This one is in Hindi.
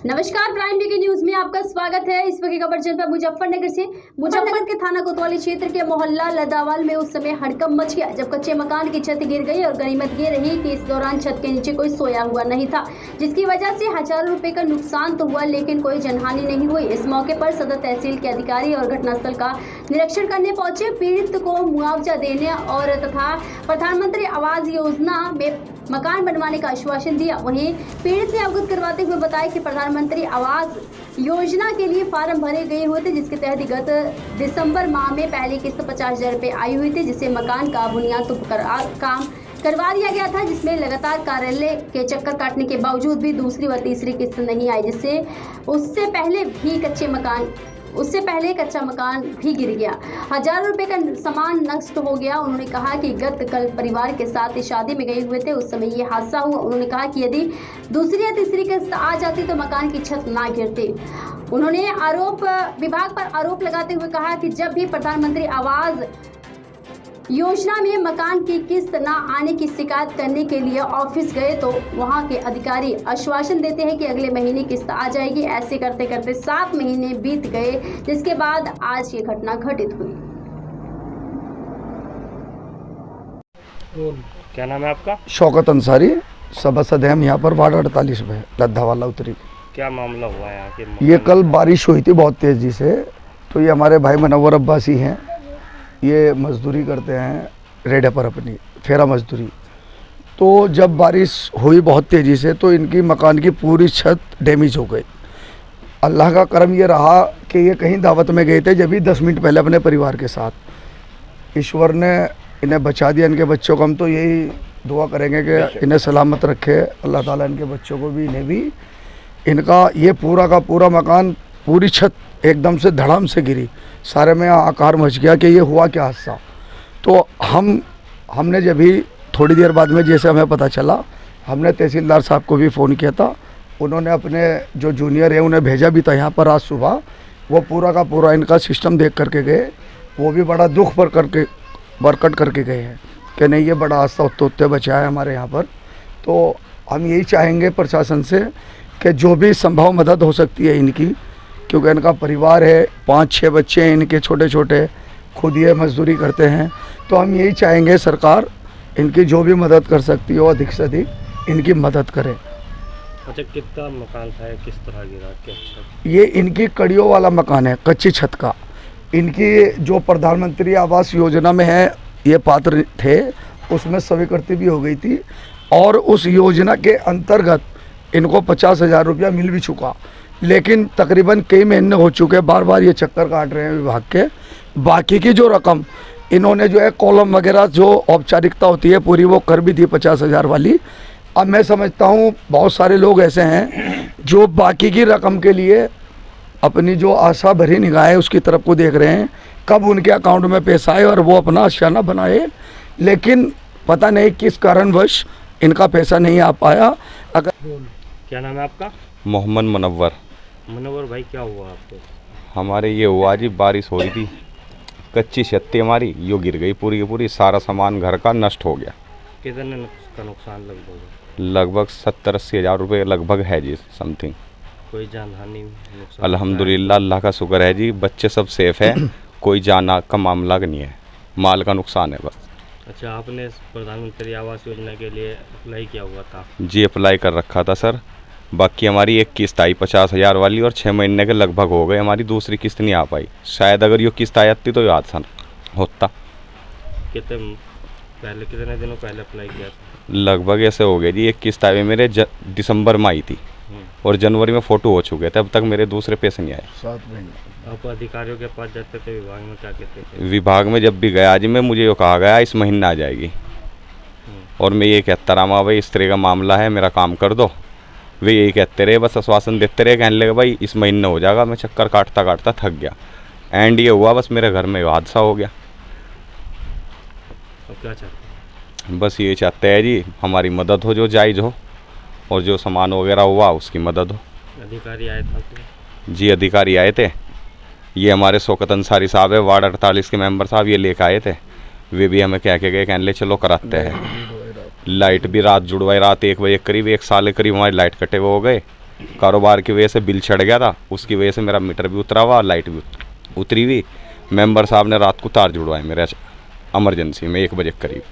नमस्कार, प्राइम टीवी न्यूज में आपका स्वागत है। इस वक्त की खबर जनपद मुजफ्फरनगर से। मुजफ्फरनगर के थाना कोतवाली क्षेत्र के मोहल्ला लदावाल में उस समय हड़कंप मच गया जब कच्चे मकान की छत गिर गई और गनीमत ये रही कि इस दौरान छत के नीचे कोई सोया हुआ नहीं था, जिसकी वजह से हजारों रुपए का नुकसान तो हुआ लेकिन कोई जनहानि नहीं हुई। इस मौके पर सदर तहसील के अधिकारी और घटनास्थल का निरीक्षण करने पहुंचे। पीड़ित को मुआवजा देने और तथा प्रधानमंत्री आवास योजना में मकान बनवाने का आश्वासन दिया। वहीं पीड़ित ने अवगत करवाते हुए बताया कि प्रधानमंत्री आवास योजना के लिए फार्म भरे गए हुए थे, जिसके तहत गत दिसंबर माह में पहली किस्त 50,000 रुपये आई हुई थी, जिससे मकान का बुनियाद काम करवा दिया गया था, जिसमें लगातार कार्यालय के चक्कर काटने के बावजूद भी दूसरी व तीसरी किस्त नहीं आई, जिससे उससे पहले कच्चा मकान भी गिर गया। हजारों रुपए का सामान नष्ट हो गया। उन्होंने कहा कि कल परिवार के साथ शादी में गए हुए थे, उस समय ये हादसा हुआ। उन्होंने कहा कि यदि दूसरी या तीसरी किस्त आ जाती तो मकान की छत ना गिरती। उन्होंने विभाग पर आरोप लगाते हुए कहा कि जब भी प्रधानमंत्री आवास योजना में मकान की किस्त न आने की शिकायत करने के लिए ऑफिस गए तो वहां के अधिकारी आश्वासन देते हैं कि अगले महीने किस्त आ जाएगी। ऐसे करते करते 7 महीने बीत गए, जिसके बाद आज ये घटना घटित हुई। क्या नाम है आपका? शौकत अंसारी, सभासद हैं हम यहाँ पर वार्ड 48 में, लद्दावाला उत्तरी। क्या मामला हुआ यहाँ के? ये कल बारिश हुई थी बहुत तेज़ी से, तो ये हमारे भाई मनव्वर अब्बासी हैं, ये मजदूरी करते हैं रेडे पर अपनी फेरा मजदूरी। तो जब बारिश हुई बहुत तेज़ी से तो इनकी मकान की पूरी छत डैमेज हो गई। अल्लाह का करम ये रहा कि ये कहीं दावत में गए थे जब भी 10 मिनट पहले अपने परिवार के साथ। ईश्वर ने इन्हें बचा दिया, इनके बच्चों को। हम तो यही दुआ करेंगे कि इन्हें सलामत रखे अल्लाह ताला, इनके बच्चों को भी इन्हें भी। इनका ये पूरा का पूरा मकान, पूरी छत एकदम से धड़ाम से गिरी, सारे में आकार मच गया कि ये हुआ क्या हादसा। तो हमने जब भी थोड़ी देर बाद में जैसे हमें पता चला, हमने तहसीलदार साहब को भी फ़ोन किया था। उन्होंने अपने जो जूनियर है उन्हें भेजा भी था यहाँ पर आज सुबह। वो पूरा का पूरा इनका सिस्टम देख करके गए। वो भी बड़ा दुख बरकट करके गए हैं कि नहीं, ये बड़ा हादसा उत्ते बचा है हमारे यहाँ पर। तो हम यही चाहेंगे प्रशासन से कि जो भी संभव मदद हो सकती है इनकी, क्योंकि इनका परिवार है, 5-6 बच्चे हैं इनके छोटे छोटे, खुद ये मजदूरी करते हैं। तो हम यही चाहेंगे सरकार इनकी जो भी मदद कर सकती हो अधिक से अधिक इनकी मदद करे। अच्छा, कितना मकान था, किस तरह गिरा? क्या? ये इनकी कड़ियों वाला मकान है, कच्ची छत का। इनकी जो प्रधानमंत्री आवास योजना में है, ये पात्र थे, उसमें स्वीकृति भी हो गई थी और उस योजना के अंतर्गत इनको 50,000 रुपया मिल भी चुका, लेकिन तकरीबन कई महीने हो चुके, बार बार ये चक्कर काट रहे हैं विभाग के। बाकी की जो रकम इन्होंने जो है कॉलम वगैरह जो औपचारिकता होती है पूरी वो कर भी दी 50,000 वाली। अब मैं समझता हूँ बहुत सारे लोग ऐसे हैं जो बाकी की रकम के लिए अपनी जो आशा भरी निगाहें उसकी तरफ को देख रहे हैं, कब उनके अकाउंट में पैसा आए और वो अपना आशियाना बनाए, लेकिन पता नहीं किस कारणवश इनका पैसा नहीं आ पाया। अगर क्या नाम है आपका? मोहम्मद मुनव्वर। मुनव्वर भाई, क्या हुआ आपको? हमारे ये हुआ जी, बारिश हो रही थी, कच्ची छत्ती हमारी यो गिर गई पूरी की पूरी, सारा सामान घर का नष्ट हो गया। कितने का नुकसान लगभग? लगभग 70-80 हज़ार रुपये लगभग है जी, समथिंग। कोई जानहानि? अल्हम्दुलिल्लाह, अल्लाह का शुक्र है जी, बच्चे सब सेफ है, कोई जान का मामला नहीं है, माल का नुकसान है बस। अच्छा, आपने प्रधानमंत्री आवास योजना के लिए अप्लाई किया हुआ था? जी, अप्लाई कर रखा था सर। बाकी हमारी एक किस्त आई 50,000 वाली और 6 महीने के लगभग हो गए, हमारी दूसरी किस्त नहीं आ पाई। शायद अगर ये किस्त आ जाती तो ये हादसा होता। कितने दिनों पहले अप्लाई किया था? लगभग ऐसे हो गए जी, एक किस्त आई मेरे दिसंबर में आई थी और जनवरी में फ़ोटो हो चुके थे, अब तक मेरे दूसरे पैसे नहीं आए। 7 महीने। आप अधिकारियों के पास जाते थे, विभाग में क्या कहते थे? विभाग में जब भी गया जी मैं, मुझे ये कहा गया इस महीने आ जाएगी, और मैं ये कहता रहा भाई इस तरह का मामला है, मेरा काम कर दो। वे यही कहते रहे, बस आश्वासन देते रहे, कहने लगे भाई इस महीने हो जाएगा। मैं चक्कर काटता काटता थक गया, एंड ये हुआ बस मेरे घर में हादसा हो गया। अब क्या चाहते हैं? बस ये चाहते हैं जी हमारी मदद हो, जो जायज़ हो, और जो सामान वगैरह हुआ उसकी मदद हो। अधिकारी आए थे? जी, अधिकारी आए थे, ये हमारे शौकत अंसारी साहब है, वार्ड 48 के मेंबर साहब, ये लेकर आए थे। वे भी हमें कह के गए, कहने ले चलो कराते हैं। लाइट भी रात जुड़वाई, रात 1 बजे करीब, 1 साल के करीब हमारी लाइट कटे हुए हो गए। कारोबार की वजह से बिल चढ़ गया था, उसकी वजह से मेरा मीटर भी उतरा हुआ, लाइट भी उतरी हुई। मेंबर साहब ने रात को तार जुड़वाए मेरे इमरजेंसी में 1 बजे के करीब।